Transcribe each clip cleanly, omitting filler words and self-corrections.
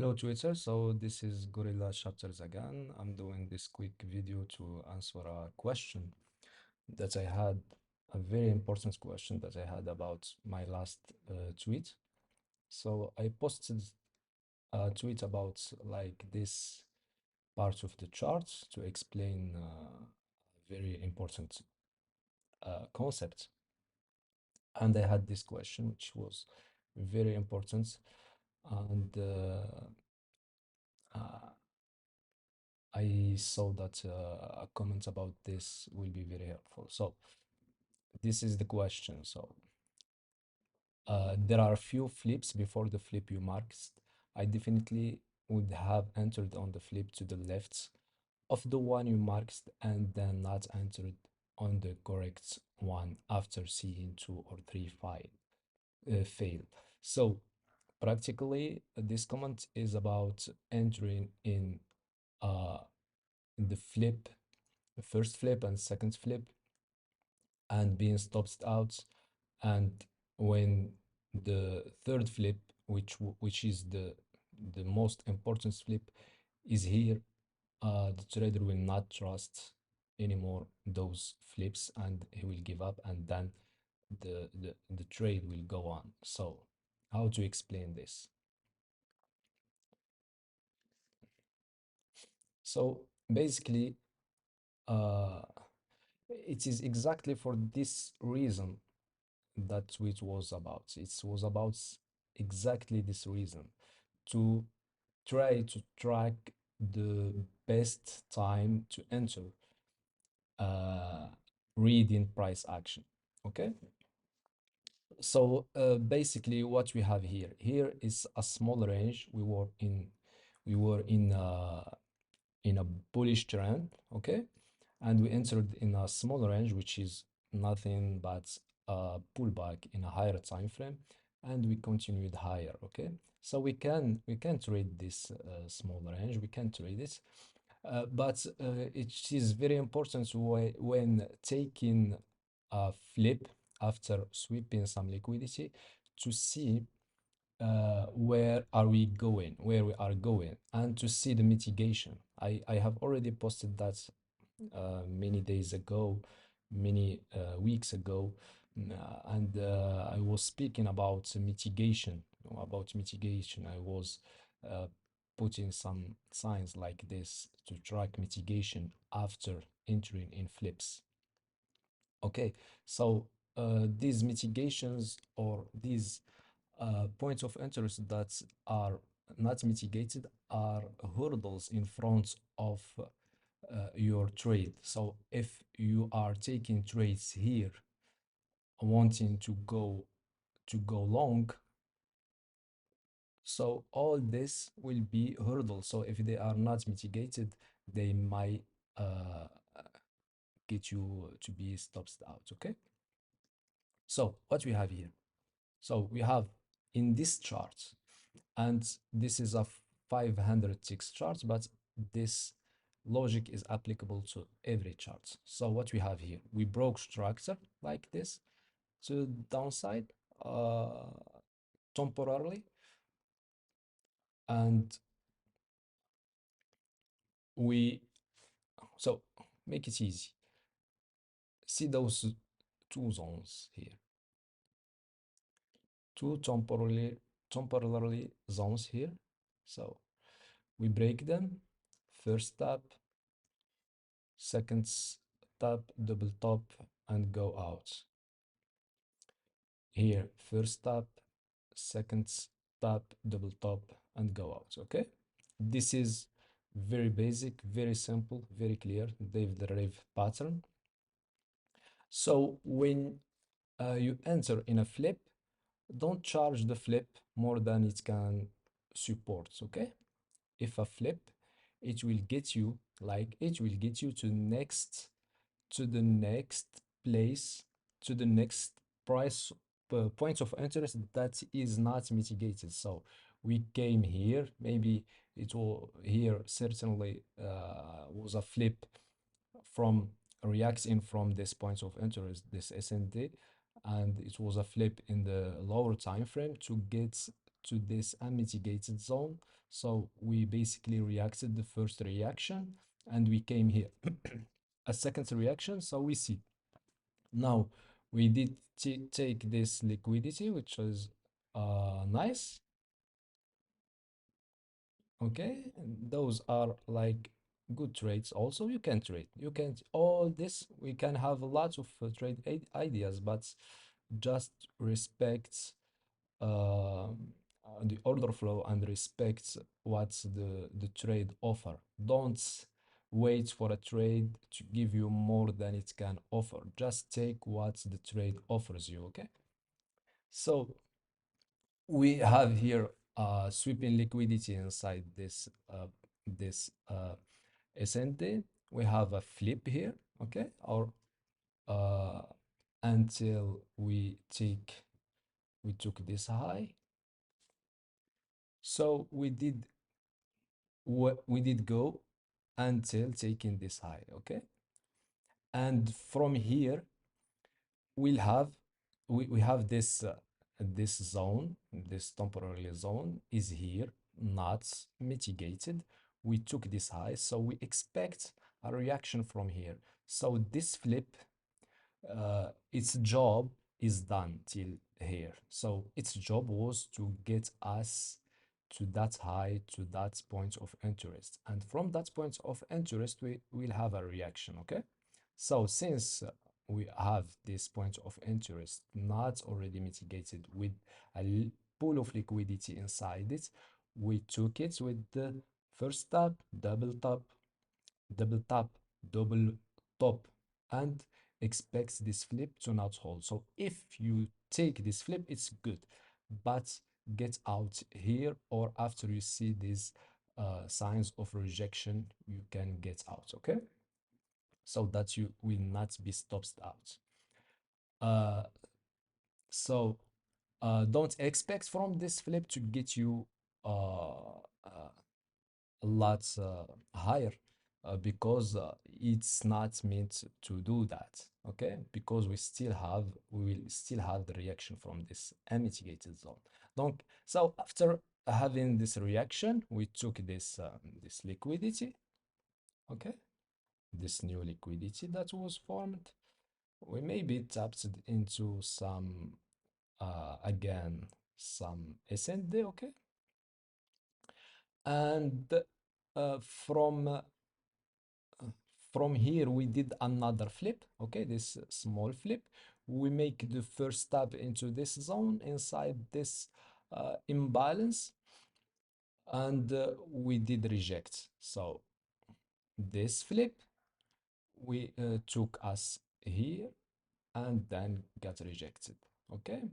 Hello Twitter, so this is Gorilla Chapters again. I'm doing this quick video to answer a question that I had, a very important question that I had about my last tweet. So I posted a tweet about like this part of the chart to explain a very important concept. And I had this question, which was very important. And uh, I saw that a comment about this will be very helpful. So this is the question. So there are a few flips before the flip you marked. I definitely would have entered on the flip to the left of the one you marked and then not entered on the correct one after seeing two or three fail. So practically, this comment is about entering uh, in the flip, the first flip and second flip, and being stopped out. And when the third flip, which is the most important flip, is here, the trader will not trust anymore those flips and he will give up, and then the trade will go on. So how to explain this? So basically, uh, it is exactly for this reason that tweet was about. It was about exactly this reason, to try to track the best time to enter uh, reading price action. Okay, so basically what we have here is a small range. We were in a bullish trend, okay, and we entered in a small range, which is nothing but a pullback in a higher time frame, and we continued higher, okay. So we can trade this small range, we can trade it, but it is very important when taking a flip after sweeping some liquidity to see where are we going, where we are going, and to see the mitigation. I have already posted that many days ago, many weeks ago, and I was speaking about mitigation. About mitigation, I was uh, putting some signs like this to track mitigation after entering in flips. Okay, so these mitigations or these points of interest that are not mitigated are hurdles in front of your trade. So if you are taking trades here, wanting to go long, so all this will be hurdles. So if they are not mitigated, they might uh, get you to be stopped out. Okay. So what we have here? So we have in this chart, and this is a 506 chart, but this logic is applicable to every chart. So what we have here, we broke structure like this to downside temporarily, and we so make it easy. See those two zones here, two temporarily zones here. So we break them, first tap, second tap, double top, and go out. Here, first tap, second tap, double top, and go out. Okay, this is very basic, very simple, very clear David Rave pattern. So when you enter in a flip, don't charge the flip more than it can support. Okay, if a flip, it will get you, like it will get you to the next place, to the next price point of interest that is not mitigated. So we came here, maybe it will here certainly was a flip from reacting from this point of interest, this SND, and it was a flip in the lower time frame to get to this unmitigated zone. So we basically reacted the first reaction and we came here a second reaction. So we see now we did take this liquidity, which was nice. Okay, and those are like good trades. Also, you can trade. You can all this. We can have lots of trade ideas, but just respect the order flow and respect what's the trade offer. Don't wait for a trade to give you more than it can offer. Just take what the trade offers you. Okay. So we have here sweeping liquidity inside this SND. We have a flip here, okay, or uh, until we took this high. So we did go until taking this high, okay, and from here we'll have we have this zone, this temporary zone is here, not mitigated. We took this high, so we expect a reaction from here. So this flip, its job is done till here. So its job was to get us to that high, to that point of interest, and from that point of interest we will have a reaction. Okay, so since we have this point of interest not already mitigated with a pool of liquidity inside it, we took it with the first tap, double tap, double top, and expects this flip to not hold. So if you take this flip, it's good, but get out here, or after you see these signs of rejection, you can get out, okay? So that you will not be stopped out. Uh, so don't expect from this flip to get you a lot higher, because it's not meant to do that, okay, because we will still have the reaction from this unmitigated zone. Donc, so after having this reaction, we took this liquidity, okay, this new liquidity that was formed. We maybe tapped it into some again some SND, okay, and uh, from uh, from here we did another flip, okay, this small flip. We make the first step into this zone inside this imbalance, and we did reject. So this flip we took us here and then got rejected, okay,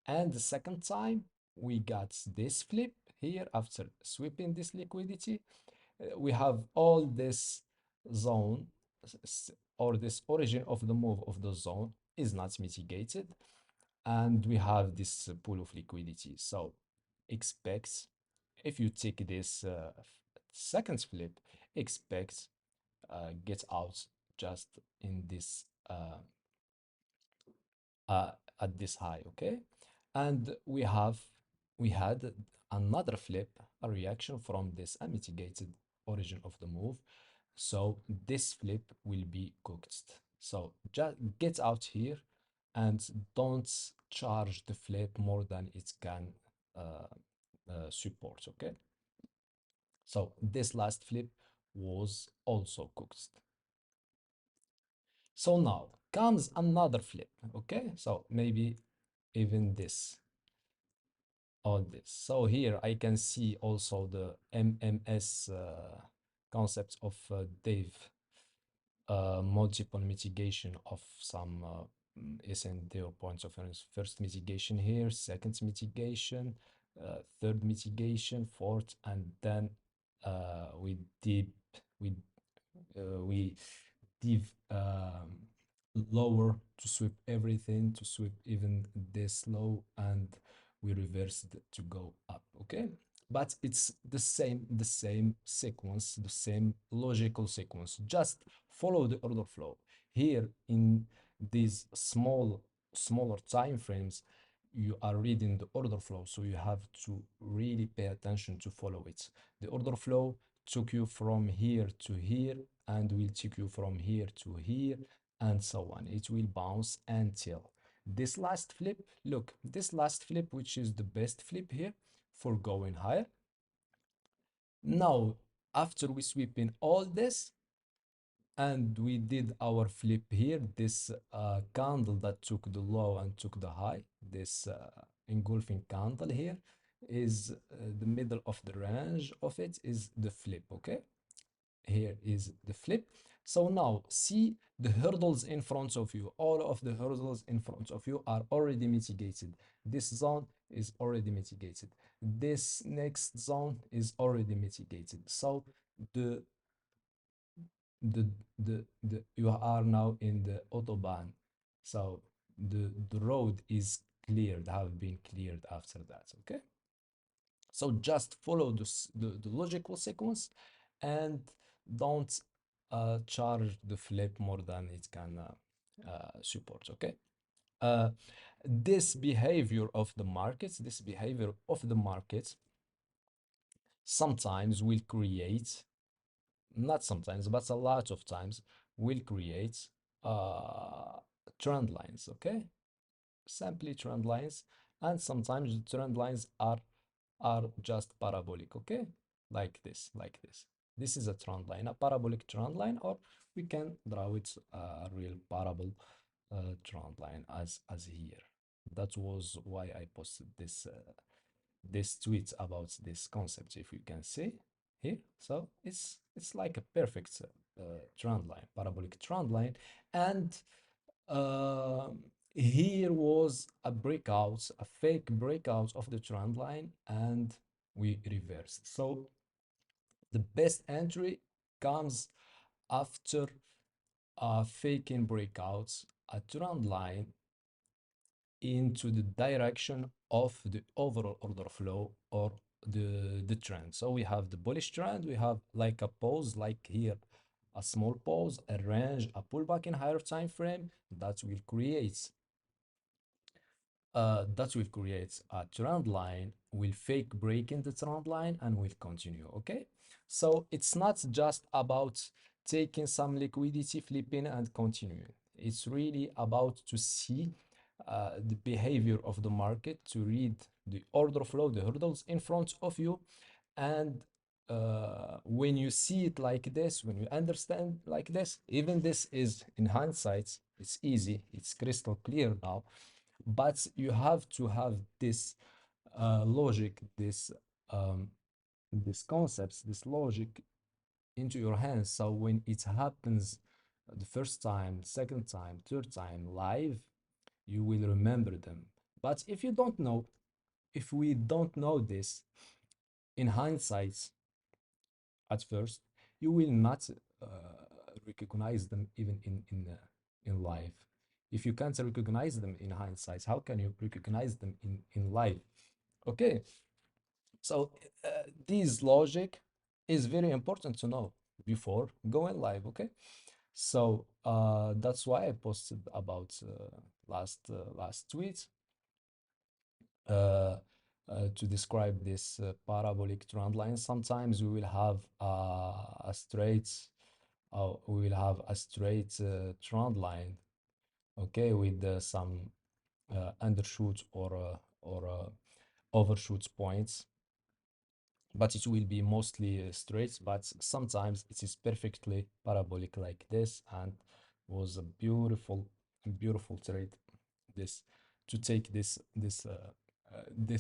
and the second time we got this flip here after sweeping this liquidity. We have all this zone, or this origin of the move of the zone is not mitigated, and we have this pool of liquidity. So expect, if you take this second flip, expect get out just in this uh, at this high, okay, and we had another flip, a reaction from this unmitigated origin of the move. So this flip will be cooked. So just get out here and don't charge the flip more than it can uh, support, okay. So this last flip was also cooked. So now comes another flip, okay, so maybe even this, all this. So here I can see also the MMS concept of Dave, multiple mitigation of some SND or points of reference. First mitigation here, second mitigation, third mitigation, fourth, and then we we div lower to sweep everything, to sweep even this low, and we reversed to go up, okay, but it's the same sequence, the same logical sequence. Just follow the order flow here in these smaller time frames. you are reading the order flow, so you have to really pay attention to follow it. The order flow took you from here to here and will take you from here to here and so on. It will bounce until this last flip. Look, this last flip, which is the best flip here for going higher. Now, after we sweep in all this, and we did our flip here, this candle that took the low and took the high, this engulfing candle here is the middle of the range of it is the flip. Okay, here is the flip. So now see the hurdles in front of you. All of the hurdles in front of you are already mitigated. This zone is already mitigated. This next zone is already mitigated. So the the you are now in the autobahn, so the road is cleared, have been cleared after that. Okay, so just follow the logical sequence and don't charge the flip more than it can support. Okay, uh, this behavior of the markets, this behavior of the markets sometimes will create, not sometimes, but a lot of times, will create uh, trend lines. Okay, simply trend lines, and sometimes the trend lines are just parabolic. Okay, like this, like this. This is a trend line, a parabolic trend line, or we can draw it a real parabol trend line as here. That was why I posted this tweet about this concept, if you can see here. So it's like a perfect trend line, parabolic trend line. And uh, here was a breakout, a fake breakout of the trend line, and we reversed. So the best entry comes after faking breakouts, a trend line into the direction of the overall order flow or the trend. So we have the bullish trend, we have like a pause, like here, a small pause, a range, a pullback in higher time frame that will create a trend line, will fake break in the trend line and will continue. Okay, so it's not just about taking some liquidity, flipping and continuing. It's really about to see the behavior of the market, to read the order flow, the hurdles in front of you. And when you see it like this, when you understand like this, even this is in hindsight, it's easy, it's crystal clear now, but you have to have this logic, this concepts, this logic into your hands. So when it happens the first time, second time, third time live, you will remember them. But if you don't know, if we don't know this in hindsight at first, you will not uh, recognize them even in life. If you can't recognize them in hindsight, how can you recognize them in life? Okay, so this logic is very important to know before going live. Okay, so that's why I posted about last tweet to describe this parabolic trend line. Sometimes we will have a straight, we will have a straight trend line, okay, with some undershoot or overshoot points, but it will be mostly straight. But sometimes it is perfectly parabolic like this, and was a beautiful trade, this, to take this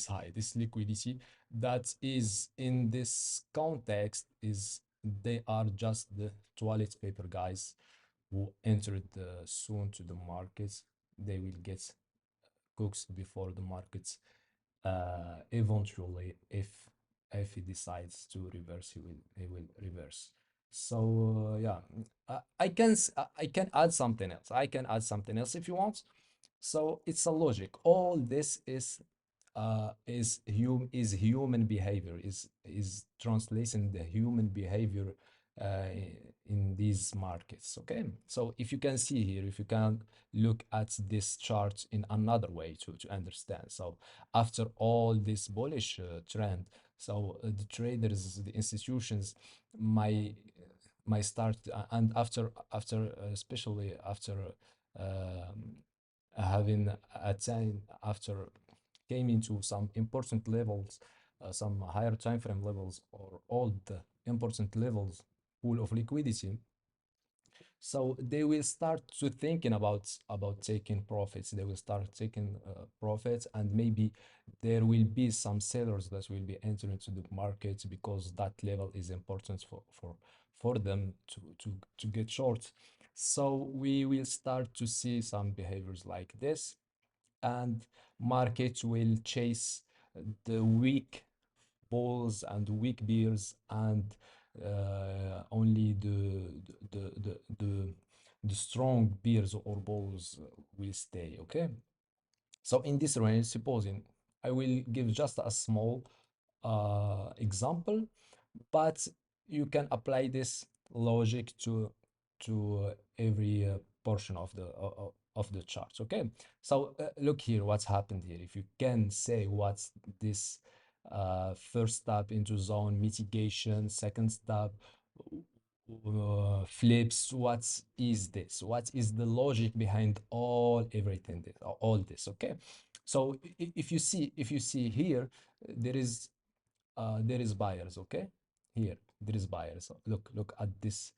high, this liquidity that is in this context is, they are just the toilet paper guys who entered soon to the markets. They will get cooked before the markets eventually. If he decides to reverse, he will reverse. So yeah, I can add something else. I can add something else if you want. So it's a logic. All this is human behavior, is translating the human behavior uh, in these markets. Okay, so if you can see here, if you can look at this chart in another way to understand. So after all this bullish trend, so the traders, the institutions might start, and after especially after um, having attained, after came into some important levels, some higher time frame levels, or all the important levels, pool of liquidity, so they will start to thinking about taking profits. They will start taking profits, and maybe there will be some sellers that will be entering into the market because that level is important for them to get short. So we will start to see some behaviors like this, and markets will chase the weak bulls and weak bears, and only the strong bears or bulls will stay. Okay, so in this range, supposing I will give just a small example, but you can apply this logic to every portion of the charts. Okay, so look here what's happened here. If you can say what's this first step into zone mitigation, second step flips, what is this, what is the logic behind all everything this, all this. Okay, so if you see here, there is buyers. Okay, here there is buyers. Look at this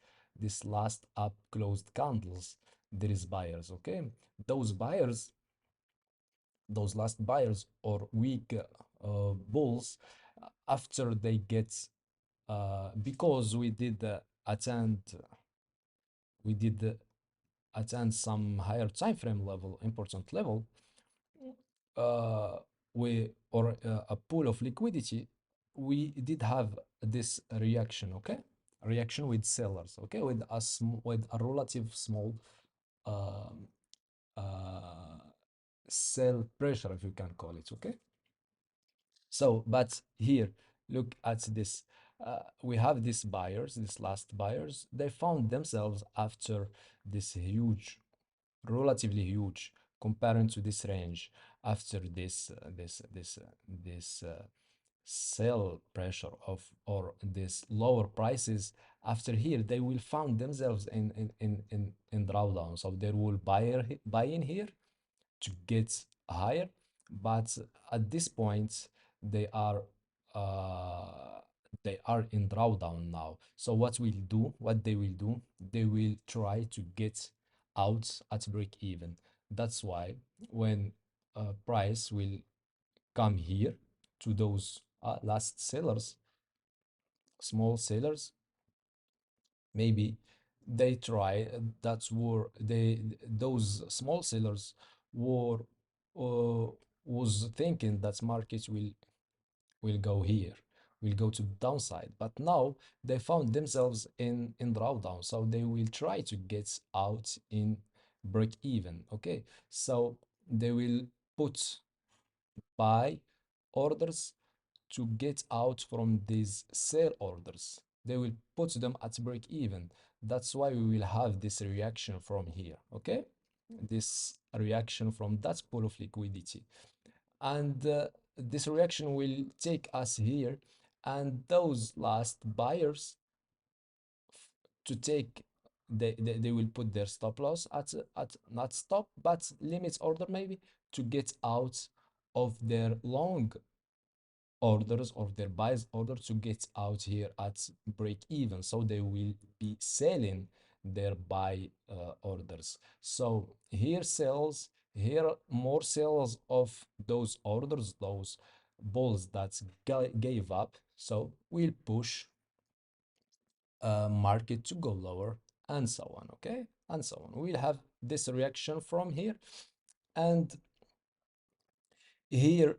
last up closed candles. There is buyers. Okay, those buyers, those last buyers or weak bulls, after they get because attend we did attend some higher time frame level, important level, uh, we or a pool of liquidity, we did have this reaction. Okay, reaction with sellers. Okay, with with a relative small um, uh, sell pressure, if you can call it. Okay, so but here look at this. We have these buyers, these last buyers. They found themselves after this huge, relatively huge, comparing to this range, after this sell pressure of, or this lower prices. After here they will find themselves in drawdown, so they will buy in here to get higher, but at this point they are uh, they are in drawdown now. So what they will do, they will try to get out at break even. That's why when price will come here to those last sellers, small sellers, maybe they try, that's were they, those small sellers were uh, was thinking that markets will go here, will go to downside, but now they found themselves in drawdown, so they will try to get out in break even. Okay, so they will put buy orders to get out from these sell orders. They will put them at break even. That's why we will have this reaction from here. Okay, this reaction from that pool of liquidity, and this reaction will take us here, and those last buyers to take, they will put their stop loss at not stop but limits order, maybe, to get out of their long orders, or their buys order, to get out here at break even, so they will be selling their buy orders. So here sells, here more sales of those orders, those bulls that gave up, so we'll push market to go lower, and so on. Okay, and so on, we'll have this reaction from here. And here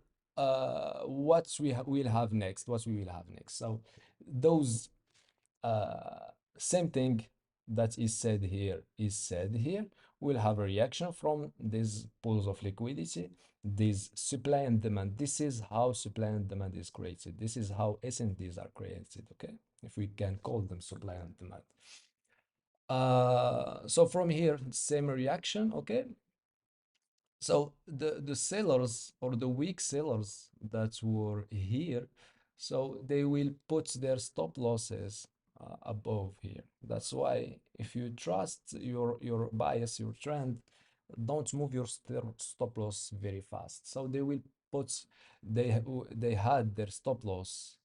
what will have next, what we will have next. So those same thing that is said here is said here. will have a reaction from these pools of liquidity, this supply and demand. This is how supply and demand is created. This is how SnDs are created, okay? If we can call them supply and demand. So from here, same reaction, okay? So the sellers or the weak sellers that were here, so they will put their stop losses above here. That's why if you trust your bias, your trend, don't move your stop loss very fast. So they will put they had their stop loss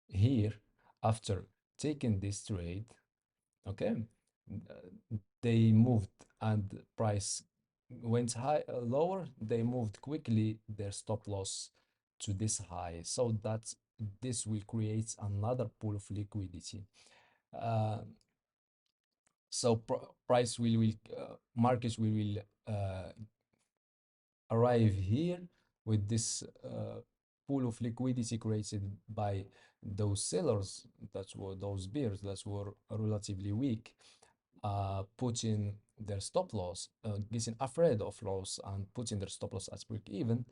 here after taking this trade, okay. They moved and price went high lower, they moved quickly their stop loss to this high, so that this will create another pool of liquidity. uh, so price will markets will arrive here with this pool of liquidity created by those sellers, that were those bears that were relatively weak, putting their stop loss, getting afraid of loss and putting their stop loss at break even.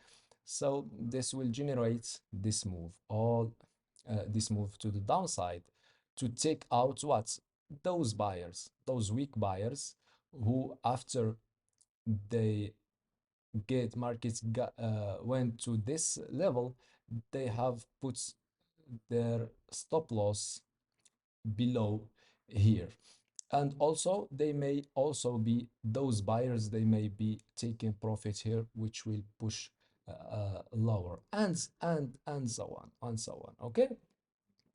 So this will generate this move, all this move to the downside, to take out what? Those buyers, those weak buyers, who after they get markets got, went to this level, they have put their stop loss below here. And also they may also be those buyers, they may be taking profit here, which will push lower, and so on and so on, okay.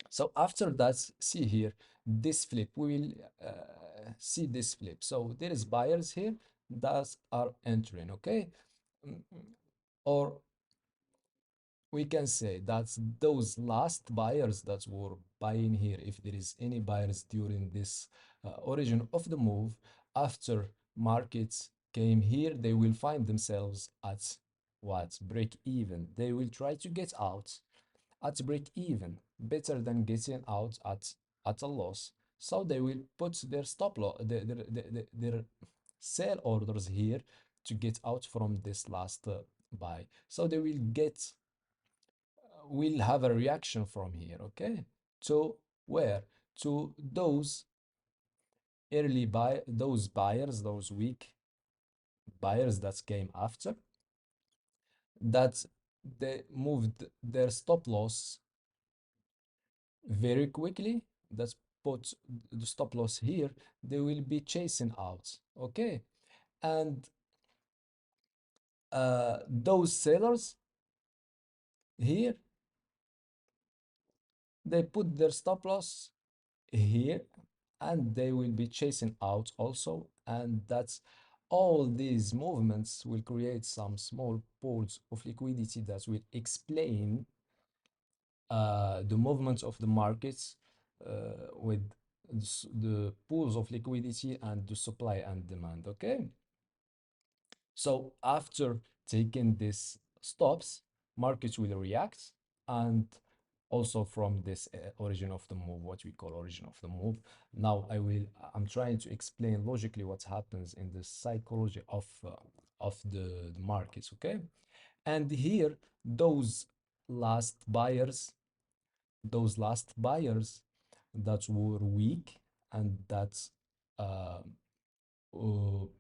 So after that, see here, this flip, we will see this flip. So there is buyers here that are entering, okay. Mm, or we can say that those last buyers that were buying here, if there is any buyers during this origin of the move, after markets came here, they will find themselves at what? Break even. They will try to get out at break even, better than getting out at a loss. So they will put their stop loss, their sell orders here to get out from this last buy. So they will have a reaction from here, okay? To where? To those early buy, those buyers, those weak buyers that came after, that they moved their stop loss very quickly. That's put the stop loss here, they will be chasing out, okay. And those sellers here, they put their stop loss here, and they will be chasing out also, and that's all these movements will create some small pools of liquidity that will explain the movements of the markets with the pools of liquidity and the supply and demand, okay. So after taking these stops, markets will react, and also from this origin of the move, what we call origin of the move. Now I'm trying to explain logically what happens in the psychology of the markets, okay? And here, last buyers, those last buyers that were weak and that uh,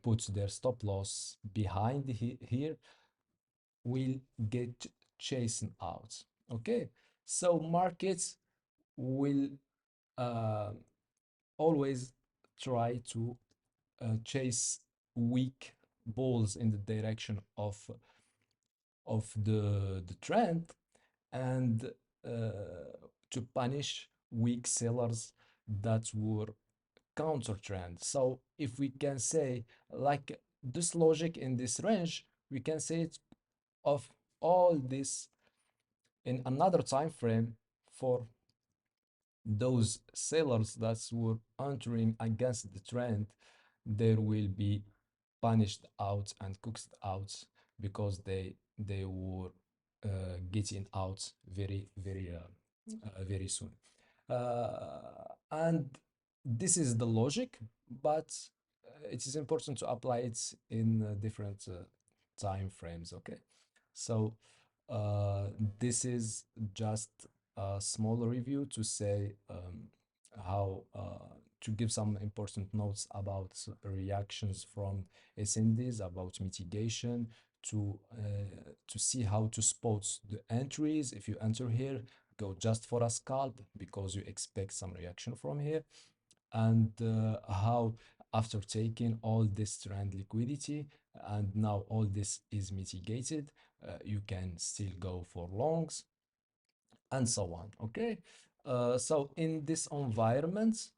put their stop loss behind here will get chasing out, okay. So markets will uh, always try to chase weak balls in the direction of the trend, and to punish weak sellers that were counter trend. So if we can say, like, this logic in this range, we can say it of all this in another time frame. For those sellers that were entering against the trend, they will be punished out and cooked out, because they were getting out very soon. And this is the logic, but it is important to apply it in different time frames. Okay, so uh, this is just a small review to say how to give some important notes about reactions from SnDs, about mitigation, to see how to spot the entries. If you enter here, go just for a scalp because you expect some reaction from here, and how after taking all this trend liquidity and now all this is mitigated, you can still go for longs and so on. Okay, so in this environment,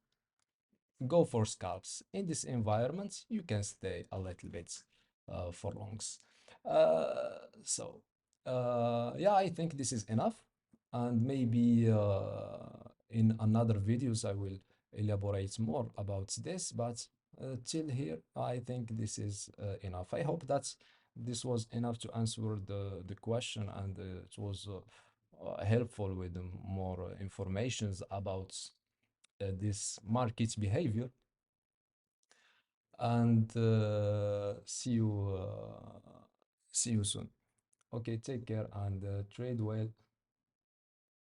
go for scalps. In this environment, you can stay a little bit for longs. So yeah, I think this is enough, and maybe in another videos I will elaborate more about this, but till here I think this is enough. I hope that this was enough to answer the question, and it was helpful with more informations about this market behavior. And see you soon. Okay, take care and trade well.